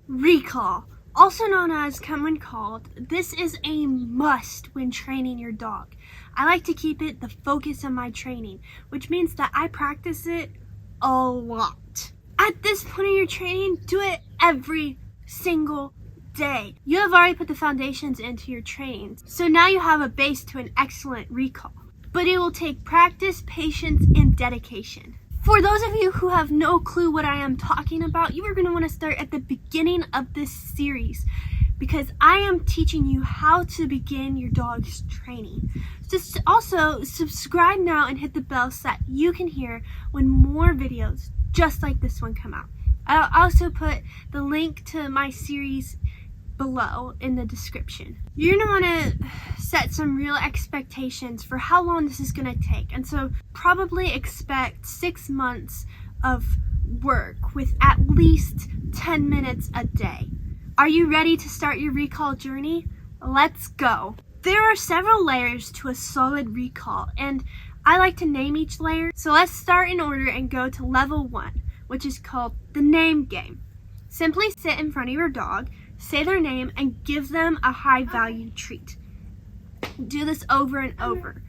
Recall, also known as come when called, this is a must when training your dog. I like to keep it the focus of my training, which means that I practice it a lot. At this point in your training, do it every single day. You have already put the foundations into your training, so now you have a base to an excellent recall. But it will take practice, patience, and dedication. For those of you who have no clue what I am talking about, you are going to want to start at the beginning of this series because I am teaching you how to begin your dog's training. Just also subscribe now and hit the bell so that you can hear when more videos just like this one come out. I'll also put the link to my series below in the description. You're going to want to set some real expectations for how long this is going to take, and so probably expect 6 months of work with at least 10 minutes a day. Are you ready to start your recall journey? Let's go. There are several layers to a solid recall, and I like to name each layer, so let's start in order and go to level 1, which is called the name game. Simply sit in front of your dog, say their name, and give them a high-value treat. Do this over and over.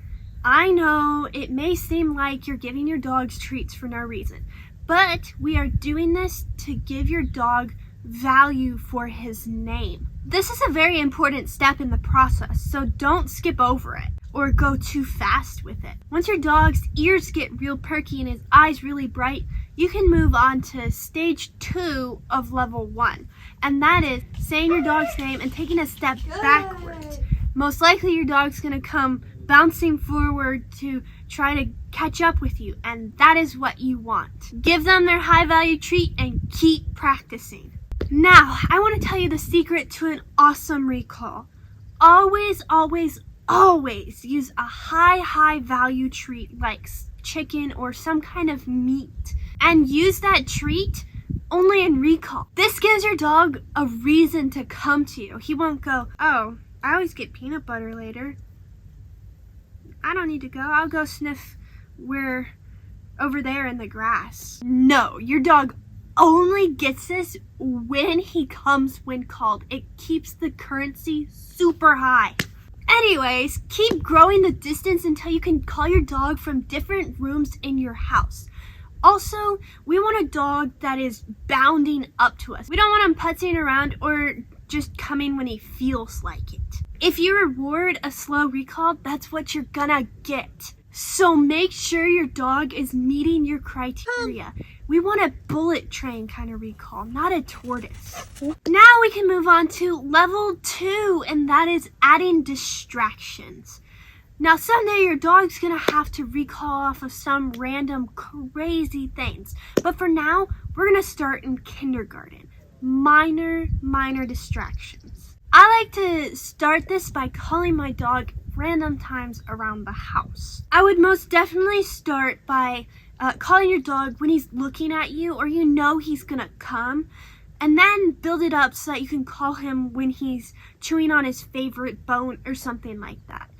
I know it may seem like you're giving your dogs treats for no reason, but we are doing this to give your dog value for his name. This is a very important step in the process, so don't skip over it or go too fast with it. Once your dog's ears get real perky and his eyes really bright, you can move on to stage 2 of level 1, and that is saying your dog's name and taking a step backwards. Most likely your dog's going to come bouncing forward to try to catch up with you, and that is what you want. Give them their high-value treat and keep practicing. Now, I want to tell you the secret to an awesome recall. Always, always, always use a high-value treat like chicken or some kind of meat, and use that treat only in recall. This gives your dog a reason to come to you. He won't go, oh, I always get peanut butter later. I don't need to go. I'll go sniff where over there in the grass. No, your dog only gets this when he comes when called. It keeps the currency super high. Anyways, keep growing the distance until you can call your dog from different rooms in your house. Also, we want a dog that is bounding up to us. We don't want him putzing around or just coming when he feels like it. If you reward a slow recall, that's what you're gonna get. So make sure your dog is meeting your criteria. We want a bullet train kind of recall, not a tortoise. Now we can move on to level 2, and that is adding distractions. Now someday your dog's gonna have to recall off of some random crazy things. But for now, we're gonna start in kindergarten. Minor distractions. I like to start this by calling my dog random times around the house. I would most definitely start by calling your dog when he's looking at you or you know he's gonna come, and then build it up so that you can call him when he's chewing on his favorite bone or something like that.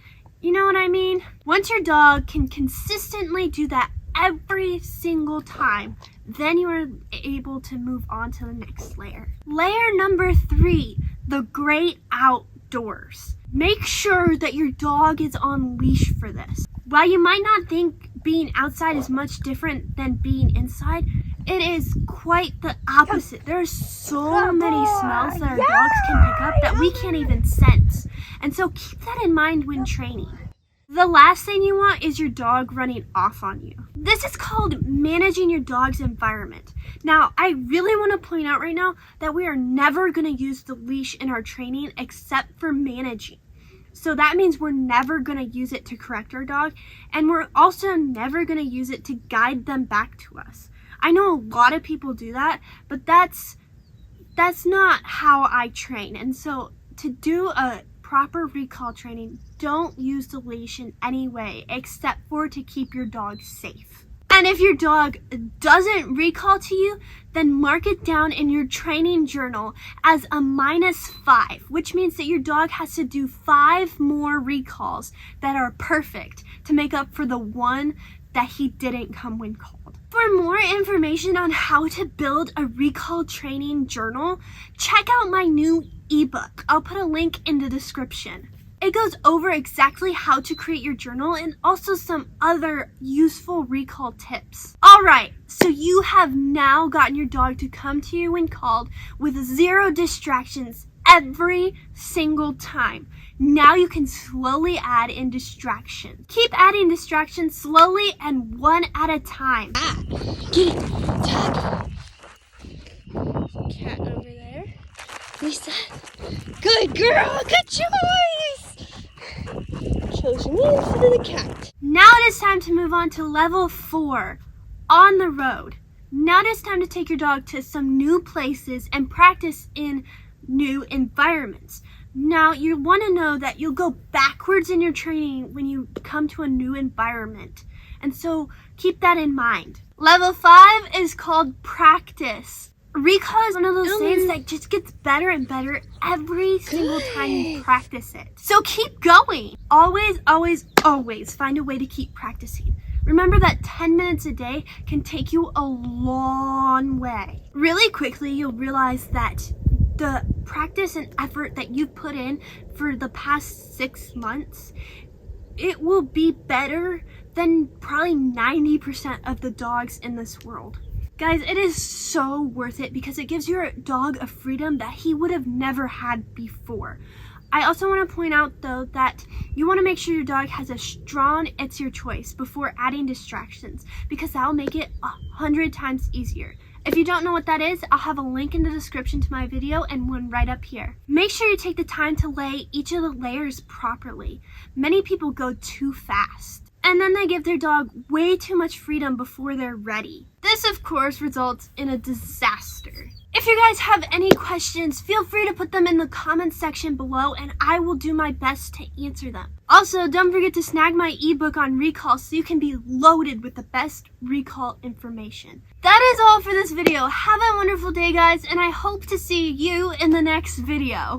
You know what I mean? Once your dog can consistently do that every single time, then you are able to move on to the next layer. Layer number 3, the great outdoors. Make sure that your dog is on leash for this. While you might not think being outside is much different than being inside, it is quite the opposite. There are so many smells that our dogs can pick up that we can't even sense. And so keep that in mind when training. The last thing you want is your dog running off on you. This is called managing your dog's environment. Now, I really want to point out right now that we are never going to use the leash in our training except for managing. So that means we're never going to use it to correct our dog, and we're also never going to use it to guide them back to us. I know a lot of people do that, but that's not how I train. And so to do a proper recall training, don't use the leash in any way except for to keep your dog safe. And if your dog doesn't recall to you, then mark it down in your training journal as a -5, which means that your dog has to do 5 more recalls that are perfect to make up for the one that he didn't come when called. For more information on how to build a recall training journal, check out my new ebook. I'll put a link in the description. It goes over exactly how to create your journal and also some other useful recall tips. Alright, so you have now gotten your dog to come to you when called with 0 distractions every single time. Now you can slowly add in distractions. Keep adding distractions slowly and one at a time. Get it. Tug. Cat over there. Lisa. Good girl. Good choice. Chose me instead of the cat. Now it is time to move on to level 4, on the road. Now it is time to take your dog to some new places and practice in new environments. Now you want to know that you'll go backwards in your training when you come to a new environment. And so keep that in mind. Level 5 is called practice. Recall is one of those things that just gets better and better every single time you practice it. So keep going. Always, always, always find a way to keep practicing. Remember that 10 minutes a day can take you a long way. Really quickly, you'll realize that the practice and effort that you've put in for the past 6 months, it will be better than probably 90% of the dogs in this world. Guys, it is so worth it because it gives your dog a freedom that he would have never had before. I also want to point out though that you want to make sure your dog has a strong "it's your choice" before adding distractions because that will make it 100 times easier. If you don't know what that is, I'll have a link in the description to my video and one right up here. Make sure you take the time to lay each of the layers properly. Many people go too fast, and then they give their dog way too much freedom before they're ready. This, of course, results in a disaster. If you guys have any questions, feel free to put them in the comments section below and I will do my best to answer them. Also, don't forget to snag my ebook on recall so you can be loaded with the best recall information. That is all for this video. Have a wonderful day, guys, and I hope to see you in the next video.